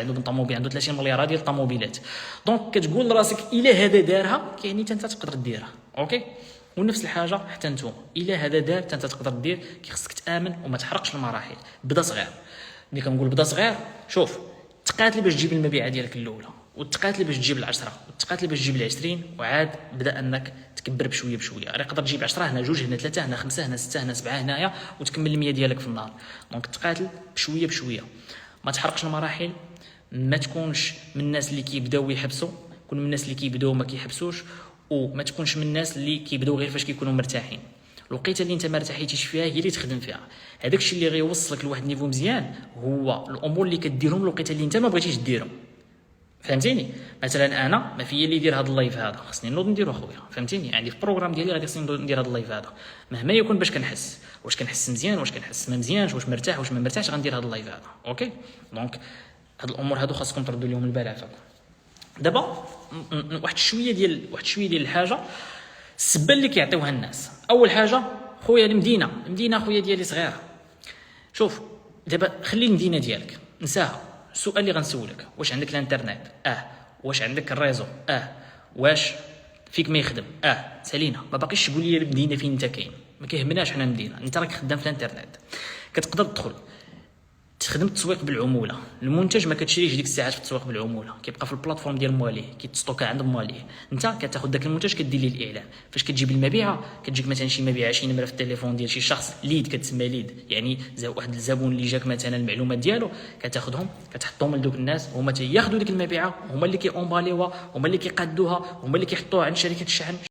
عنده طوموبيل عنده 30 مليار ديال الطوموبيلات. دونك كتقول لراسك الا هذا دارها كيعني حتى انت تقدر ديرها. اوكي، ونفس الحاجه حتى نتوما الا هذا دار حتى انت تقدر دير. خصك تامن وما تحرقش المراحل. بدا صغير. ملي كنقول بدا صغير، شوف تقاتل باش تجيب المبيعات ديالك الاولى، وتقاتل باش تجيب ال10، وتقاتل باش تجيب ال20، وعاد بدا انك تكبر بشويه بشويه. راه يقدر تجيب 10 هنا، 2 هنا، 3 هنا، 5 هنا، 6 هنا، 7 هنايا، وتكمل ال100 ديالك في النهار. دونك تقاتل بشويه بشويه، ما تحرقش المراحل، ما تكونش من الناس اللي كيبداو يحبسوا، كون من الناس اللي كيبداو ما كيحبسوش، وما تكونش من الناس اللي كيبداو غير فاش كيكونوا مرتاحين. الوقيته اللي انت ما ارتحيتيش فيها هي اللي تخدم فيها. هذاك الشيء اللي غيوصلك لواحد النيفو مزيان هو الامور اللي كديرهم الوقيته اللي انت ما بغيتيش ديرهم. فهمتيني؟ مثلا انا ما فيا اللي يدير هذا اللايف هذا، خصني نوض نديرو اخويا. فهمتيني؟ عندي في البروغرام ديالي غادي خصني ندير هذا اللايف هذا مهما يكون، باش كنحس واش كنحس مزيان، واش كنحس ما مزيانش، واش مرتاح، واش ما مرتاحش، غندير هذا اللايف هذا. اوكي، دونك هاد الامور هادو خاصكم تردوا لهم البال عافاكم. دابا واحد شويه ديال الحاجه، السبه اللي كيعطيوها الناس. اول حاجه خويا المدينه خويا ديالي صغيره. شوف دابا خلي المدينه ديالك نساها. السؤال اللي غنسولك، واش عندك الانترنت؟ واش عندك الريزو؟ واش فيك ما يخدم؟ سالينا. ما باقيش تقول لي المدينه فين انت كاين، ما كيهمناش حنا المدينه. انت راك خدام في الانترنت، كتقدر تدخل تخدم التسويق بالعموله. المنتج ما كتشريش ديك الساعات في التسويق بالعموله، كيبقى في البلاتفورم ديال مواليه، كيتستوكا عند مواليه. انت كتاخذ داك المنتج كدير ليه الاعلان. فاش كتجيب المبيعه، كتجيك مثلا شي مبيعه، شي نمره في التليفون ديال شي شخص، ليد كتسمى ليد، يعني واحد الزبون اللي جاك مثلا المعلومات ديالو، كتاخذهم كتحطهم لدوك الناس، هما تياخذوا ديك المبيعه، هما اللي كيأومباليوها، هما اللي كيقادوها، هما اللي كيحطوها عند شركه الشحن.